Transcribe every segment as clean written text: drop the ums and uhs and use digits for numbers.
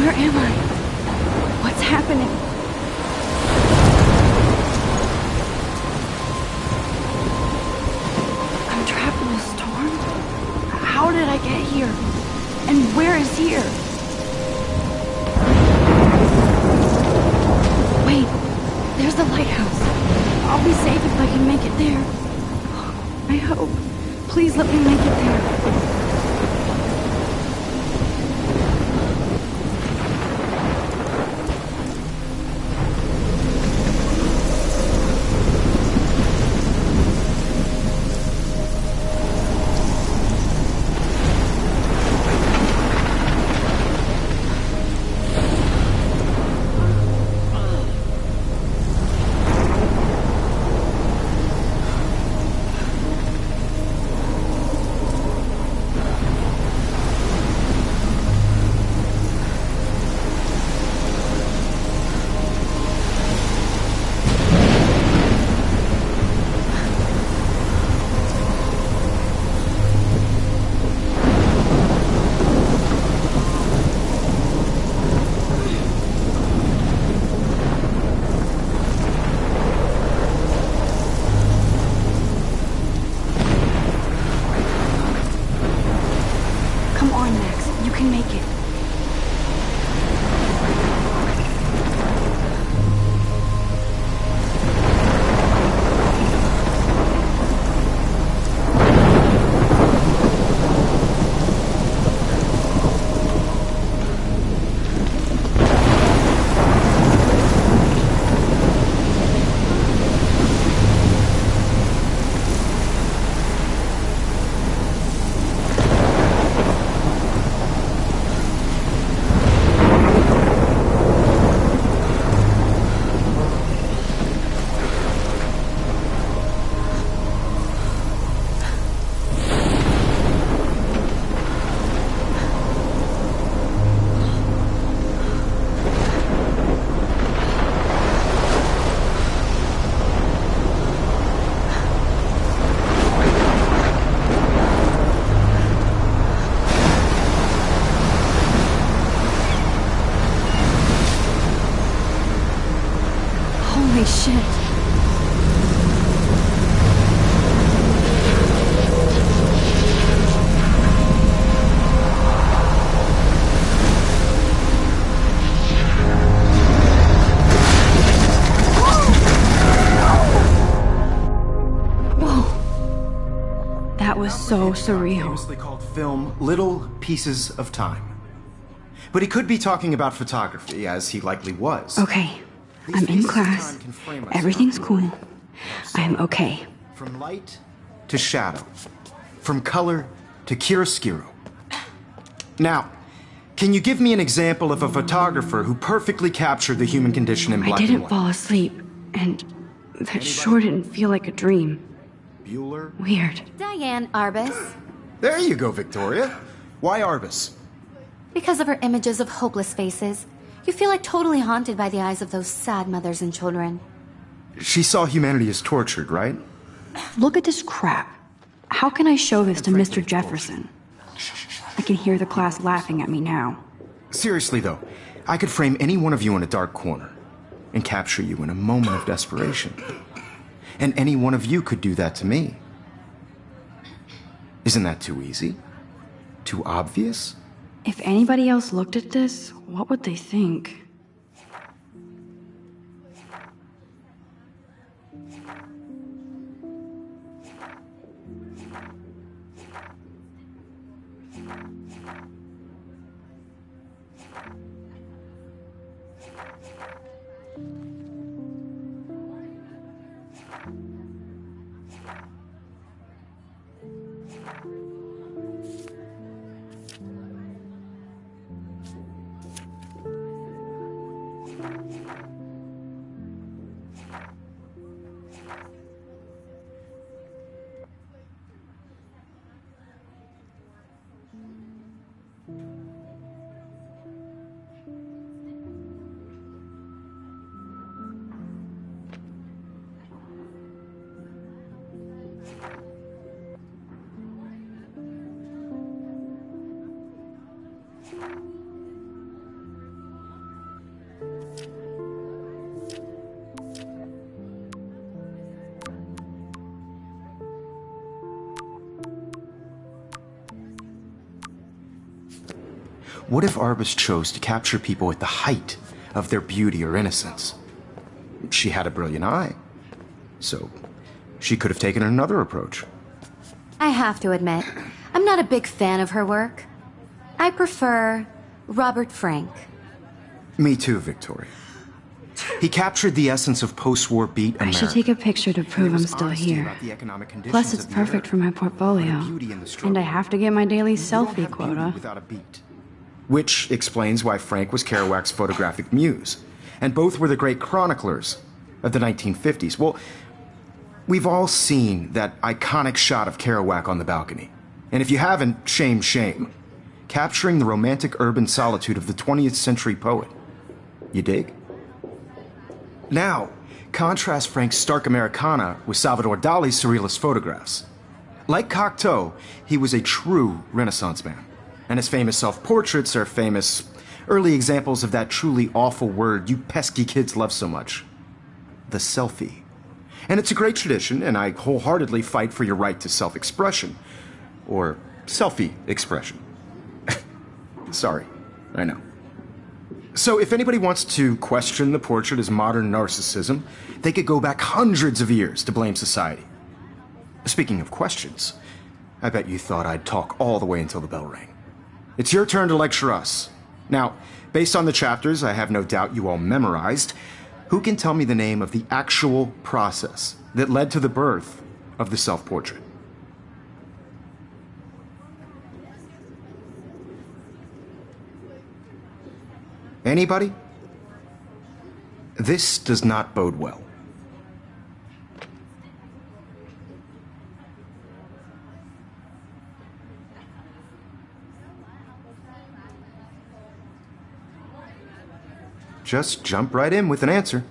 Where am I? What's happening? I'm trapped in a storm? How did I get here? And where is here? Wait, there's the lighthouse. I'll be safe if I can make it there. I hope. Please let me make it there. Holy shit. Whoa. That was so surreal. Famously called film Little Pieces of Time. But he could be talking about photography, as he likely was. Okay. I'm in class. Everything's cool. I am okay. From light to shadow. From color to chiaroscuro. Now, can you give me an example of a photographer who perfectly captured the human condition in black and white? I didn't fall asleep, and that sure didn't feel like a dream. Bueller? Weird. Diane Arbus. There you go, Victoria. Why Arbus? Because of her images of hopeless faces. You feel like totally haunted by the eyes of those sad mothers and children. She saw humanity as tortured, right? Look at this crap. How can I show this to Mr. Jefferson? I can hear the class laughing at me now. Seriously, though, I could frame any one of you in a dark corner and capture you in a moment of desperation. And any one of you could do that to me. Isn't that too easy? Too obvious? If anybody else looked at this, what would they think? What if Arbus chose to capture people at the height of their beauty or innocence? She had a brilliant eye, so she could have taken another approach. I have to admit, I'm not a big fan of her work. I prefer Robert Frank. Me too, Victoria. He captured the essence of post-war beat America. I should take a picture to prove I'm still here. Plus, it's perfect for my portfolio. And I have to get my daily selfie quota. Which explains why Frank was Kerouac's photographic muse. And both were the great chroniclers of the 1950s. Well, we've all seen that iconic shot of Kerouac on the balcony. And if you haven't, shame, shame. Capturing the romantic urban solitude of the 20th century poet. You dig? Now, contrast Frank's stark Americana with Salvador Dali's surrealist photographs. Like Cocteau, he was a true Renaissance man. And his famous self-portraits are famous early examples of that truly awful word you pesky kids love so much. The selfie. And it's a great tradition, and I wholeheartedly fight for your right to self-expression. Or selfie expression. Sorry, I know. So if anybody wants to question the portrait as modern narcissism, they could go back hundreds of years to blame society. Speaking of questions, I bet you thought I'd talk all the way until the bell rang. It's your turn to lecture us. Now, based on the chapters I have no doubt you all memorized, who can tell me the name of the actual process that led to the birth of the self-portrait? Anybody? This does not bode well. Just jump right in with an answer.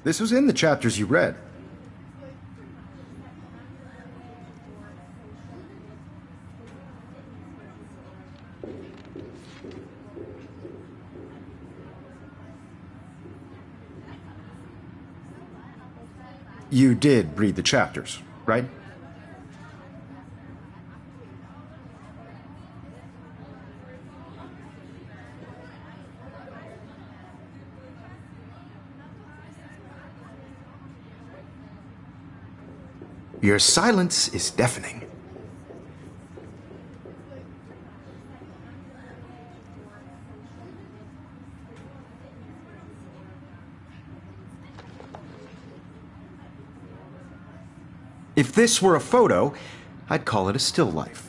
This was in the chapters you read. You did read the chapters, right? Your silence is deafening. If this were a photo, I'd call it a still life.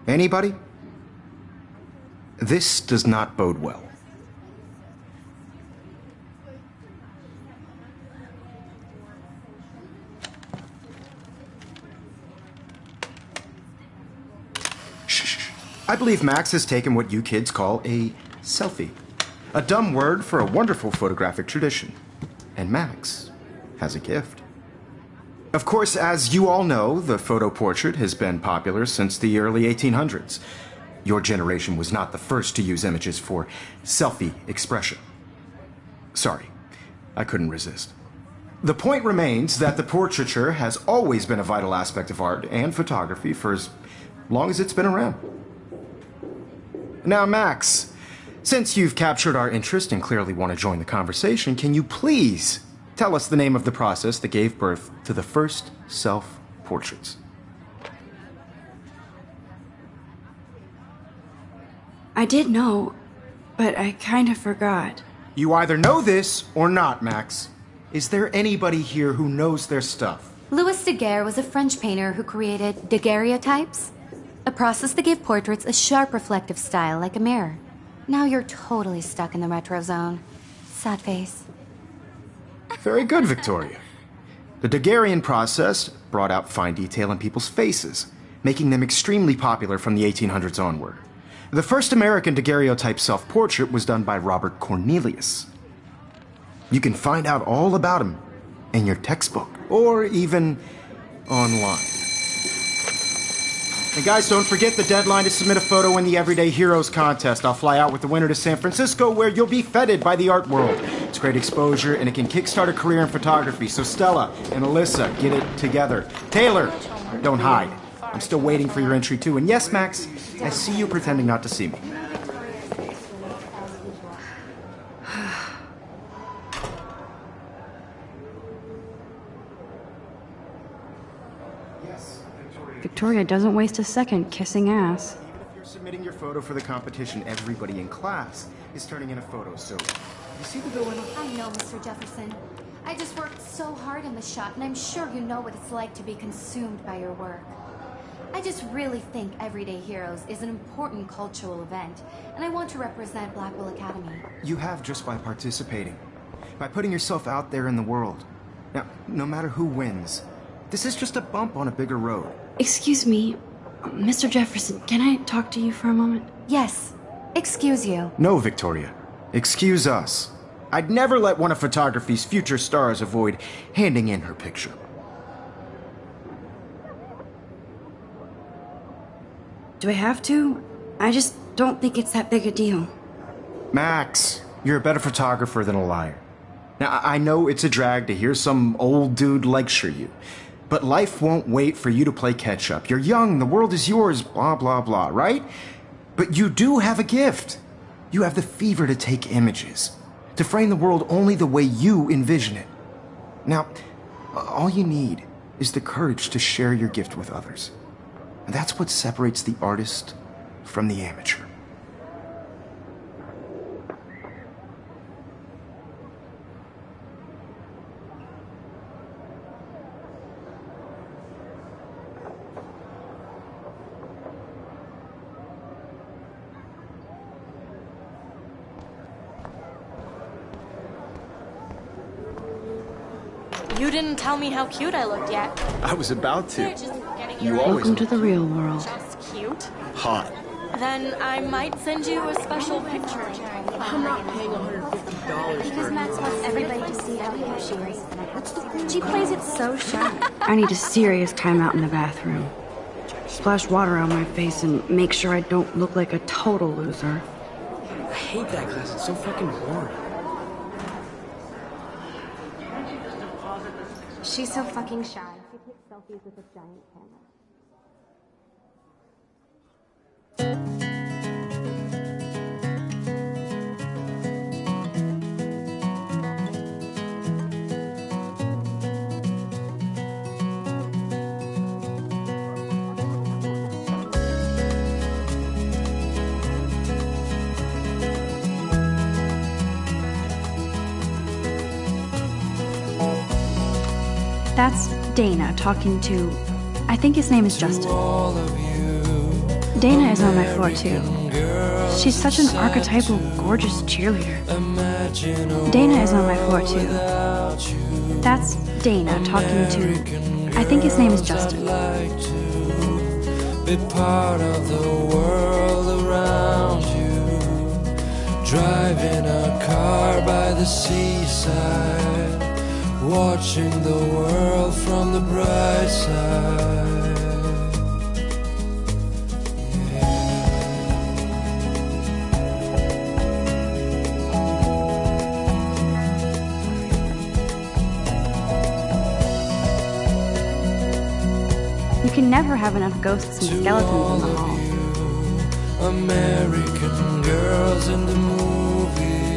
Anybody? This does not bode well. Shh. I believe Max has taken what you kids call a selfie. A dumb word for a wonderful photographic tradition. And Max has a gift. Of course, as you all know, the photo portrait has been popular since the early 1800s. Your generation was not the first to use images for selfie expression. Sorry, I couldn't resist. The point remains that the portraiture has always been a vital aspect of art and photography for as long as it's been around. Now, Max, since you've captured our interest and clearly want to join the conversation, can you please tell us the name of the process that gave birth to the first self-portraits? I did know, but I kind of forgot. You either know this or not, Max. Is there anybody here who knows their stuff? Louis Daguerre was a French painter who created daguerreotypes, a process that gave portraits a sharp reflective style like a mirror. Now you're totally stuck in the retro zone. Sad face. Very good, Victoria. The Daguerrean process brought out fine detail in people's faces, making them extremely popular from the 1800s onward. The first American daguerreotype self-portrait was done by Robert Cornelius. You can find out all about him in your textbook, or even online. And guys, don't forget the deadline to submit a photo in the Everyday Heroes contest. I'll fly out with the winner to San Francisco, where you'll be feted by the art world. It's great exposure, and it can kickstart a career in photography. So Stella and Alyssa, get it together. Taylor, don't hide. I'm still waiting for your entry too. And yes, Max, I see you pretending not to see me. Victoria doesn't waste a second kissing ass. Even if you're submitting your photo for the competition, everybody in class is turning in a photo, so you see the going on? I know, Mr. Jefferson. I just worked so hard in the shop, and I'm sure you know what it's like to be consumed by your work. I just really think Everyday Heroes is an important cultural event, and I want to represent Blackwell Academy. You have just by participating, by putting yourself out there in the world. Now, no matter who wins, this is just a bump on a bigger road. Excuse me, Mr. Jefferson, can I talk to you for a moment? Yes. Excuse you. No, Victoria. Excuse us. I'd never let one of photography's future stars avoid handing in her picture. Do I have to? I just don't think it's that big a deal. Max, you're a better photographer than a liar. Now, I know it's a drag to hear some old dude lecture you, but life won't wait for you to play catch-up. You're young, the world is yours, blah, blah, blah, right? But you do have a gift. You have the fever to take images, to frame the world only the way you envision it. Now, all you need is the courage to share your gift with others. And that's what separates the artist from the amateur. You didn't tell me how cute I looked yet. I was about to. You always Welcome to the real world. just cute. Hot. Then I might send you a special picture. I'm not paying $150 Because Max wants everybody to see how cute she is. She plays it so shy. I need a serious timeout in the bathroom. Splash water on my face and make sure I don't look like a total loser. I hate that class. It's so fucking boring. She's so fucking shy. She takes selfies with a giant camera. That's Dana talking to... I think his name is Justin. Dana is on my floor too. She's such an archetypal, gorgeous cheerleader. Dana is on my floor too. That's Dana talking to... I think his name is Justin. Be part of the world around you. Driving a car by the seaside, watching the world from the bright side. You can never have enough ghosts and skeletons in the hall. American girls in the movies,